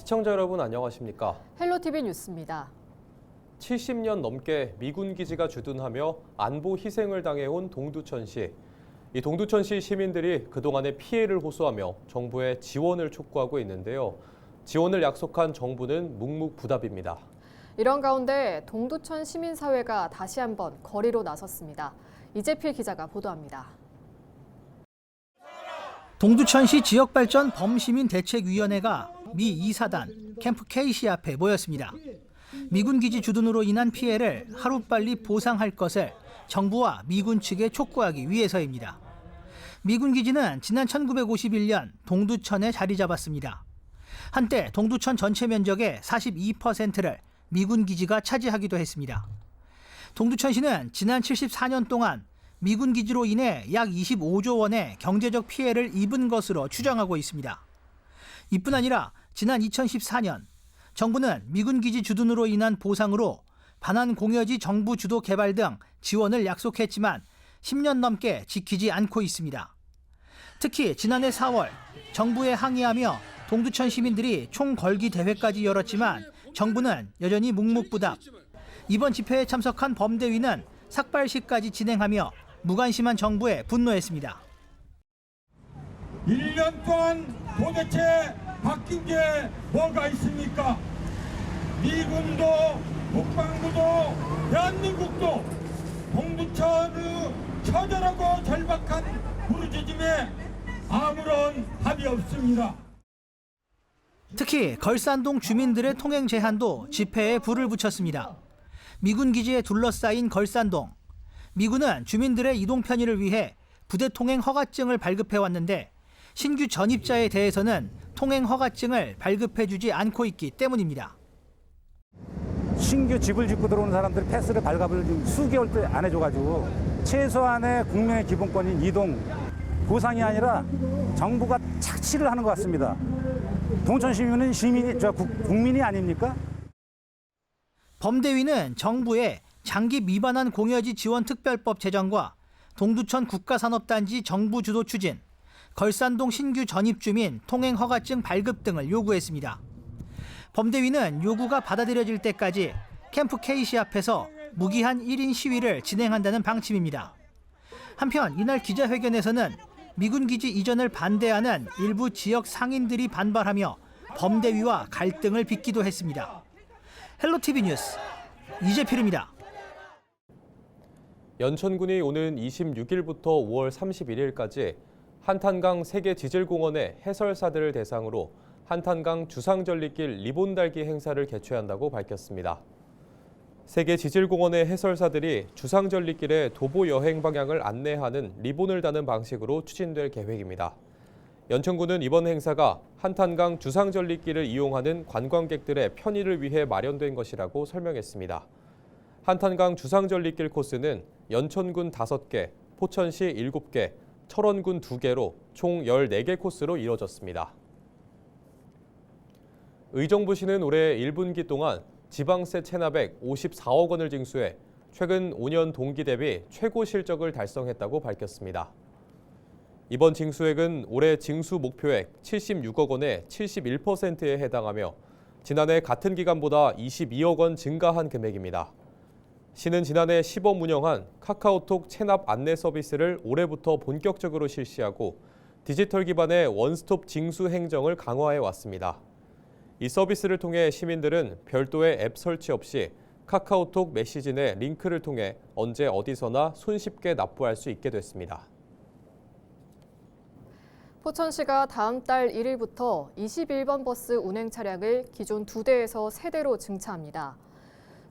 시청자 여러분 안녕하십니까? 헬로티비 뉴스입니다. 70년 넘게 미군 기지가 주둔하며 안보 희생을 당해온 동두천시. 이 동두천시 시민들이 그동안의 피해를 호소하며 정부의 지원을 촉구하고 있는데요. 지원을 약속한 정부는 묵묵부답입니다. 이런 가운데 동두천 시민사회가 다시 한번 거리로 나섰습니다. 이재필 기자가 보도합니다. 동두천시 지역발전 범시민대책위원회가 미 2사단 캠프 K시 앞에 모였습니다. 미군 기지 주둔으로 인한 피해를 하루빨리 보상할 것을 정부와 미군 측에 촉구하기 위해서입니다. 미군 기지는 지난 1951년 동두천에 자리 잡았습니다. 한때 동두천 전체 면적의 42%를 미군 기지가 차지하기도 했습니다. 동두천시는 지난 74년 동안 미군 기지로 인해 약 25조 원의 경제적 피해를 입은 것으로 추정하고 있습니다. 이뿐 아니라 지난 2014년 정부는 미군 기지 주둔으로 인한 보상으로 반환 공여지 정부 주도 개발 등 지원을 약속했지만 10년 넘게 지키지 않고 있습니다. 특히 지난해 4월 정부에 항의하며 동두천 시민들이 총걸기 대회까지 열었지만 정부는 여전히 묵묵부답. 이번 집회에 참석한 범대위는 삭발식까지 진행하며 무관심한 정부에 분노했습니다. 1년 동안 도대체 바뀐 게 뭐가 있습니까? 미군도 국방부도 대한민국도 동두천의 처절하고 절박한 부르짖음에 아무런 답이 없습니다. 특히 걸산동 주민들의 통행 제한도 집회에 불을 붙였습니다. 미군 기지에 둘러싸인 걸산동. 미군은 주민들의 이동 편의를 위해 부대 통행 허가증을 발급해 왔는데 신규 전입자에 대해서는 통행 허가증을 발급해주지 않고 있기 때문입니다. 신규 집을 짓고 들어오는 사람들 패스를 발급을 수개월 때 안 해줘가지고 최소한의 국민의 기본권인 이동 보상이 아니라 정부가 착취를 하는 것 같습니다. 동천 시민은 국민이 아닙니까? 범대위는 정부에 장기 미반환 공여지 지원 특별법 제정과 동두천 국가산업단지 정부 주도 추진, 걸산동 신규 전입주민 통행 허가증 발급 등을 요구했습니다. 범대위는 요구가 받아들여질 때까지 캠프 K시 앞에서 무기한 1인 시위를 진행한다는 방침입니다. 한편 이날 기자회견에서는 미군 기지 이전을 반대하는 일부 지역 상인들이 반발하며 범대위와 갈등을 빚기도 했습니다. 헬로티비 뉴스 이재필입니다. 연천군이 오는 26일부터 5월 31일까지 한탄강 세계지질공원의 해설사들을 대상으로 한탄강 주상절리길 리본 달기 행사를 개최한다고 밝혔습니다. 세계지질공원의 해설사들이 주상절리길의 도보 여행 방향을 안내하는 리본을 다는 방식으로 추진될 계획입니다. 연천군은 이번 행사가 한탄강 주상절리길을 이용하는 관광객들의 편의를 위해 마련된 것이라고 설명했습니다. 한탄강 주상절리길 코스는 연천군 5개, 포천시 7개, 철원군 2개로 총 14개 코스로 이뤄졌습니다. 의정부시는 올해 1분기 동안 지방세 체납액 54억 원을 징수해 최근 5년 동기 대비 최고 실적을 달성했다고 밝혔습니다. 이번 징수액은 올해 징수 목표액 76억 원의 71%에 해당하며 지난해 같은 기간보다 22억 원 증가한 금액입니다. 시는 지난해 시범 운영한 카카오톡 체납 안내 서비스를 올해부터 본격적으로 실시하고 디지털 기반의 원스톱 징수 행정을 강화해 왔습니다. 이 서비스를 통해 시민들은 별도의 앱 설치 없이 카카오톡 메시지 내 링크를 통해 언제 어디서나 손쉽게 납부할 수 있게 됐습니다. 포천시가 다음 달 1일부터 21번 버스 운행 차량을 기존 2대에서 3대로 증차합니다.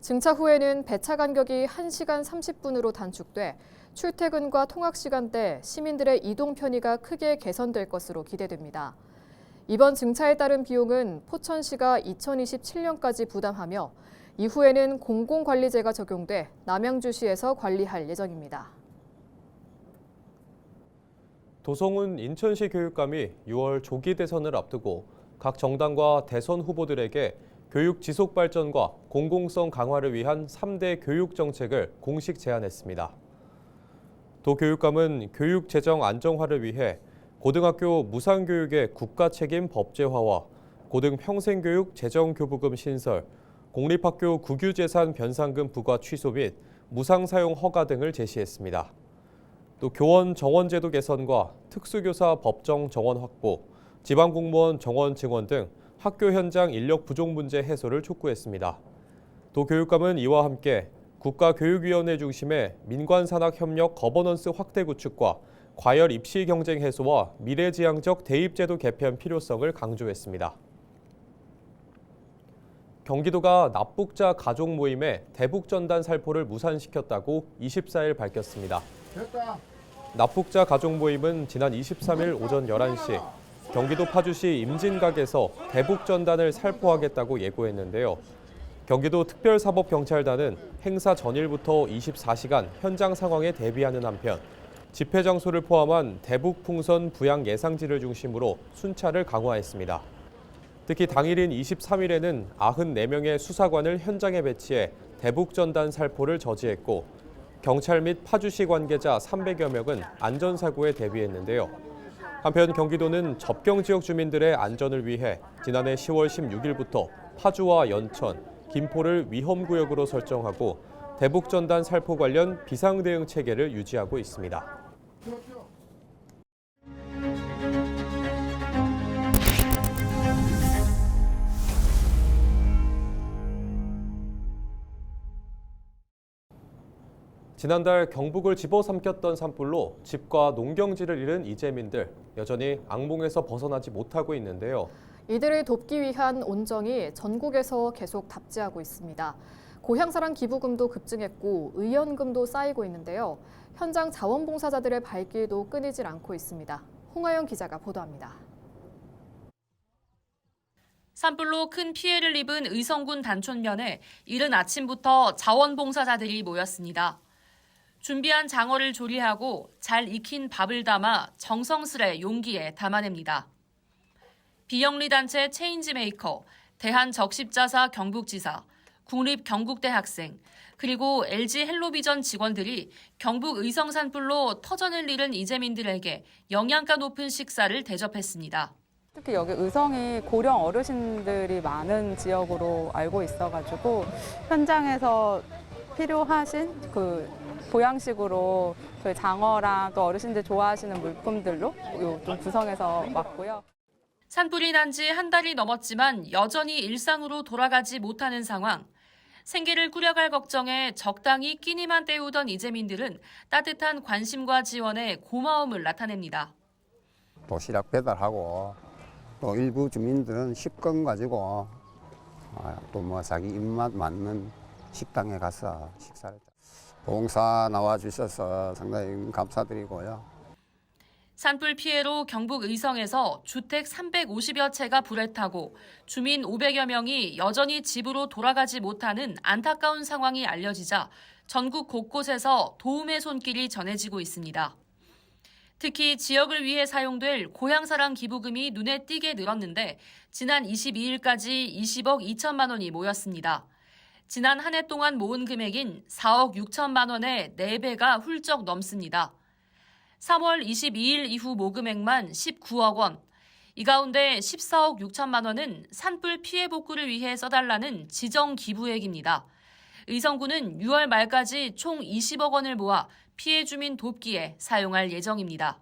증차 후에는 배차 간격이 1시간 30분으로 단축돼 출퇴근과 통학 시간대 시민들의 이동 편의가 크게 개선될 것으로 기대됩니다. 이번 증차에 따른 비용은 포천시가 2027년까지 부담하며 이후에는 공공관리제가 적용돼 남양주시에서 관리할 예정입니다. 도성훈 인천시 교육감이 6월 조기 대선을 앞두고 각 정당과 대선 후보들에게 교육 지속 발전과 공공성 강화를 위한 3대 교육 정책을 공식 제안했습니다. 도 교육감은 교육 재정 안정화를 위해 고등학교 무상교육의 국가 책임 법제화와 고등 평생교육 재정교부금 신설, 공립학교 국유재산 변상금 부과 취소 및 무상사용 허가 등을 제시했습니다. 또 교원 정원제도 개선과 특수교사 법정 정원 확보, 지방공무원 정원 증원 등 학교 현장 인력 부족 문제 해소를 촉구했습니다. 도교육감은 이와 함께 국가교육위원회 중심의 민관산학협력 거버넌스 확대 구축과 과열 입시 경쟁 해소와 미래지향적 대입제도 개편 필요성을 강조했습니다. 경기도가 납북자 가족 모임에 대북전단 살포를 무산시켰다고 24일 밝혔습니다. 납북자 가족 모임은 지난 23일 오전 11시 경기도 파주시 임진각에서 대북전단을 살포하겠다고 예고했는데요. 경기도 특별사법경찰단은 행사 전일부터 24시간 현장 상황에 대비하는 한편 집회 장소를 포함한 대북 풍선 부양 예상지를 중심으로 순찰을 강화했습니다. 특히 당일인 23일에는 94명의 수사관을 현장에 배치해 대북전단 살포를 저지했고 경찰 및 파주시 관계자 300여 명은 안전사고에 대비했는데요. 한편 경기도는 접경 지역 주민들의 안전을 위해 지난해 10월 16일부터 파주와 연천, 김포를 위험구역으로 설정하고 대북전단 살포 관련 비상대응 체계를 유지하고 있습니다. 지난달 경북을 집어삼켰던 산불로 집과 농경지를 잃은 이재민들 여전히 악몽에서 벗어나지 못하고 있는데요. 이들을 돕기 위한 온정이 전국에서 계속 답지하고 있습니다. 고향사랑 기부금도 급증했고 의연금도 쌓이고 있는데요. 현장 자원봉사자들의 발길도 끊이질 않고 있습니다. 홍하영 기자가 보도합니다. 산불로 큰 피해를 입은 의성군 단촌면에 이른 아침부터 자원봉사자들이 모였습니다. 준비한 장어를 조리하고 잘 익힌 밥을 담아 정성스레 용기에 담아냅니다. 비영리단체 체인지메이커, 대한적십자사 경북지사, 국립경북대 학생, 그리고 LG 헬로비전 직원들이 경북 의성 산불로 터전을 잃은 이재민들에게 영양가 높은 식사를 대접했습니다. 특히 여기 의성이 고령 어르신들이 많은 지역으로 알고 있어가지고 현장에서 필요하신 그 보양식으로 저희 장어랑 또 어르신들 좋아하시는 물품들로 좀 구성해서 왔고요. 산불이 난 지 한 달이 넘었지만 여전히 일상으로 돌아가지 못하는 상황. 생계를 꾸려갈 걱정에 적당히 끼니만 때우던 이재민들은 따뜻한 관심과 지원에 고마움을 나타냅니다. 도시락 배달하고 또 일부 주민들은 식권 가지고 또 뭐 자기 입맛 맞는 식당에 가서 식사를 봉사 나와주셔서 상당히 감사드리고요. 산불 피해로 경북 의성에서 주택 350여 채가 불에 타고 주민 500여 명이 여전히 집으로 돌아가지 못하는 안타까운 상황이 알려지자 전국 곳곳에서 도움의 손길이 전해지고 있습니다. 특히 지역을 위해 사용될 고향사랑 기부금이 눈에 띄게 늘었는데 지난 22일까지 20억 2천만 원이 모였습니다. 지난 한 해 동안 모은 금액인 4억 6천만 원의 4배가 훌쩍 넘습니다. 3월 22일 이후 모금액만 19억 원. 이 가운데 14억 6천만 원은 산불 피해 복구를 위해 써달라는 지정 기부액입니다. 의성군은 6월 말까지 총 20억 원을 모아 피해 주민 돕기에 사용할 예정입니다.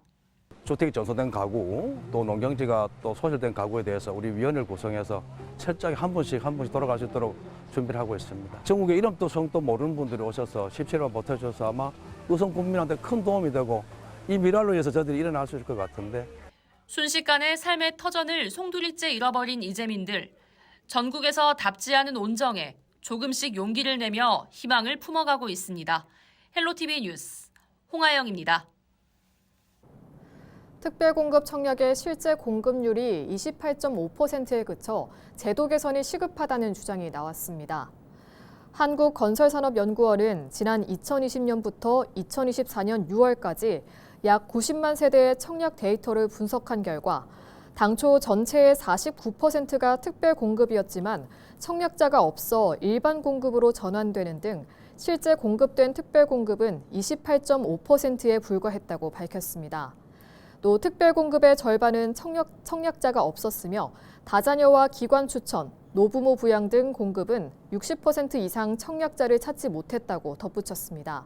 주택이 전소된 가구, 또 농경지가 또 소실된 가구에 대해서 우리 위원회를 구성해서 철저하게 한 분씩 돌아갈 수 있도록 준비를 하고 있습니다. 전국에 이름도 성도 모르는 분들이 오셔서 십시일반 보태주셔서 아마 의성 국민한테 큰 도움이 되고 이 미랄로 인해서 저들이 일어날 수 있을 것 같은데. 순식간에 삶의 터전을 송두리째 잃어버린 이재민들. 전국에서 답지 않은 온정에 조금씩 용기를 내며 희망을 품어가고 있습니다. 헬로티비 뉴스 홍하영입니다. 특별공급 청약의 실제 공급률이 28.5%에 그쳐 제도 개선이 시급하다는 주장이 나왔습니다. 한국건설산업연구원은 지난 2020년부터 2024년 6월까지 약 90만 세대의 청약 데이터를 분석한 결과 당초 전체의 49%가 특별 공급이었지만 청약자가 없어 일반 공급으로 전환되는 등 실제 공급된 특별 공급은 28.5%에 불과했다고 밝혔습니다. 또 특별 공급의 절반은 청약자가 없었으며 다자녀와 기관 추천, 노부모 부양 등 공급은 60% 이상 청약자를 찾지 못했다고 덧붙였습니다.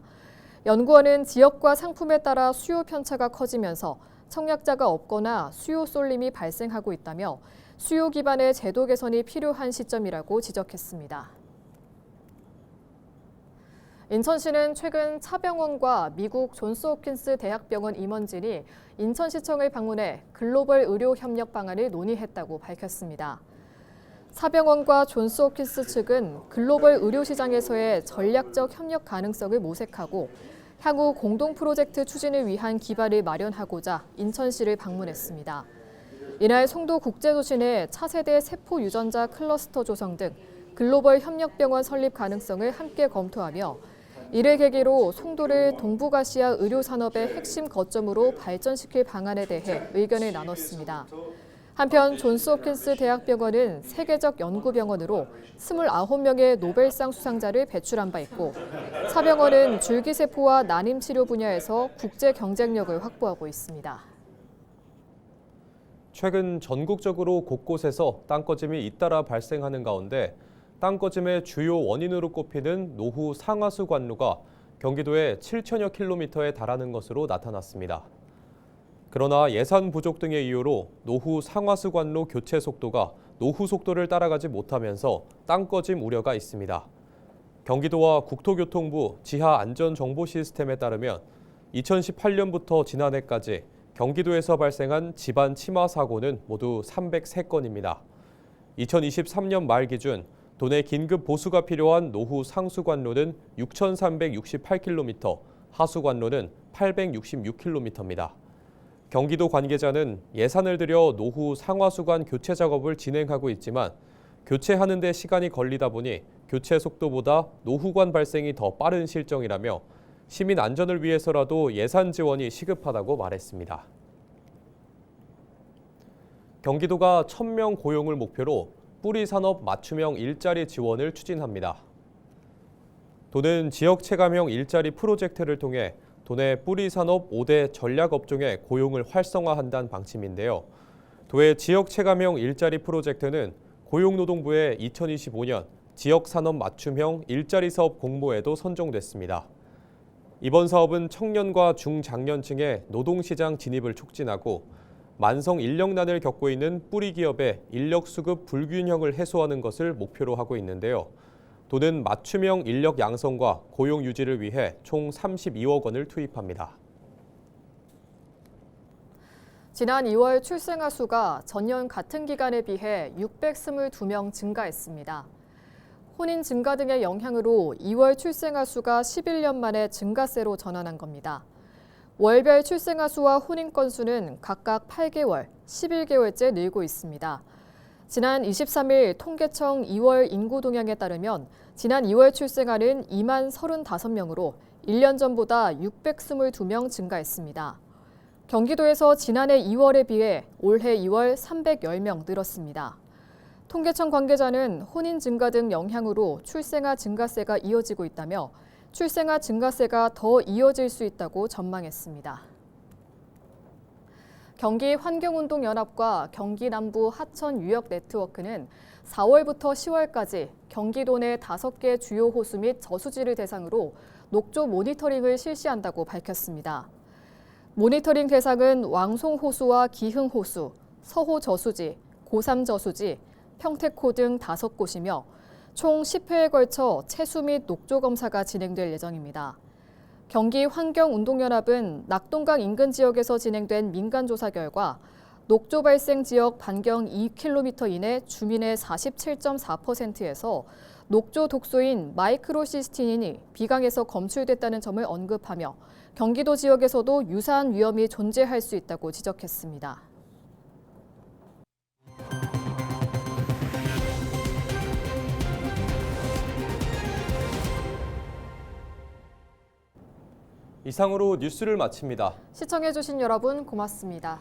연구원은 지역과 상품에 따라 수요 편차가 커지면서 청약자가 없거나 수요 쏠림이 발생하고 있다며 수요 기반의 제도 개선이 필요한 시점이라고 지적했습니다. 인천시는 최근 차병원과 미국 존스홉킨스 대학병원 임원진이 인천시청을 방문해 글로벌 의료 협력 방안을 논의했다고 밝혔습니다. 차병원과 존스홉킨스 측은 글로벌 의료 시장에서의 전략적 협력 가능성을 모색하고 향후 공동 프로젝트 추진을 위한 기반을 마련하고자 인천시를 방문했습니다. 이날 송도 국제도시 내 차세대 세포 유전자 클러스터 조성 등 글로벌 협력병원 설립 가능성을 함께 검토하며 이를 계기로 송도를 동북아시아 의료산업의 핵심 거점으로 발전시킬 방안에 대해 의견을 나눴습니다. 한편 존스홉킨스 대학병원은 세계적 연구병원으로 29명의 노벨상 수상자를 배출한 바 있고 차병원은 줄기세포와 난임치료 분야에서 국제 경쟁력을 확보하고 있습니다. 최근 전국적으로 곳곳에서 땅꺼짐이 잇따라 발생하는 가운데 땅꺼짐의 주요 원인으로 꼽히는 노후 상하수 관로가 경기도의 7천여 킬로미터에 달하는 것으로 나타났습니다. 그러나 예산 부족 등의 이유로 노후 상하수 관로 교체 속도가 노후 속도를 따라가지 못하면서 땅꺼짐 우려가 있습니다. 경기도와 국토교통부 지하 안전 정보 시스템에 따르면 2018년부터 지난해까지 경기도에서 발생한 집안 침하 사고는 모두 303건입니다. 2023년 말 기준 도내 긴급 보수가 필요한 노후 상수관로는 6,368km, 하수관로는 866km입니다. 경기도 관계자는 예산을 들여 노후 상하수관 교체 작업을 진행하고 있지만 교체하는 데 시간이 걸리다 보니 교체 속도보다 노후관 발생이 더 빠른 실정이라며 시민 안전을 위해서라도 예산 지원이 시급하다고 말했습니다. 경기도가 1,000명 고용을 목표로 뿌리산업 맞춤형 일자리 지원을 추진합니다. 도는 지역체감형 일자리 프로젝트를 통해 도내 뿌리산업 5대 전략업종의 고용을 활성화한다는 방침인데요. 도의 지역체감형 일자리 프로젝트는 고용노동부의 2025년 지역산업 맞춤형 일자리 사업 공모에도 선정됐습니다. 이번 사업은 청년과 중장년층의 노동시장 진입을 촉진하고 만성 인력난을 겪고 있는 뿌리 기업의 인력 수급 불균형을 해소하는 것을 목표로 하고 있는데요. 도는 맞춤형 인력 양성과 고용 유지를 위해 총 32억 원을 투입합니다. 지난 2월 출생아 수가 전년 같은 기간에 비해 622명 증가했습니다. 혼인 증가 등의 영향으로 2월 출생아 수가 11년 만에 증가세로 전환한 겁니다. 월별 출생아 수와 혼인 건수는 각각 8개월, 11개월째 늘고 있습니다. 지난 23일 통계청 2월 인구 동향에 따르면 지난 2월 출생아는 2만 35명으로 1년 전보다 622명 증가했습니다. 경기도에서 지난해 2월에 비해 올해 2월 310명 늘었습니다. 통계청 관계자는 혼인 증가 등 영향으로 출생아 증가세가 이어지고 있다며 출생아 증가세가 더 이어질 수 있다고 전망했습니다. 경기환경운동연합과 경기남부 하천유역네트워크는 4월부터 10월까지 경기도 내 5개 주요 호수 및 저수지를 대상으로 녹조 모니터링을 실시한다고 밝혔습니다. 모니터링 대상은 왕송호수와 기흥호수, 서호저수지, 고삼저수지, 평택호 등 5곳이며 총 10회에 걸쳐 채수 및 녹조 검사가 진행될 예정입니다. 경기환경운동연합은 낙동강 인근 지역에서 진행된 민간조사 결과 녹조 발생 지역 반경 2km 이내 주민의 47.4%에서 녹조 독소인 마이크로시스틴이 비강에서 검출됐다는 점을 언급하며 경기도 지역에서도 유사한 위험이 존재할 수 있다고 지적했습니다. 이상으로 뉴스를 마칩니다. 시청해주신 여러분 고맙습니다.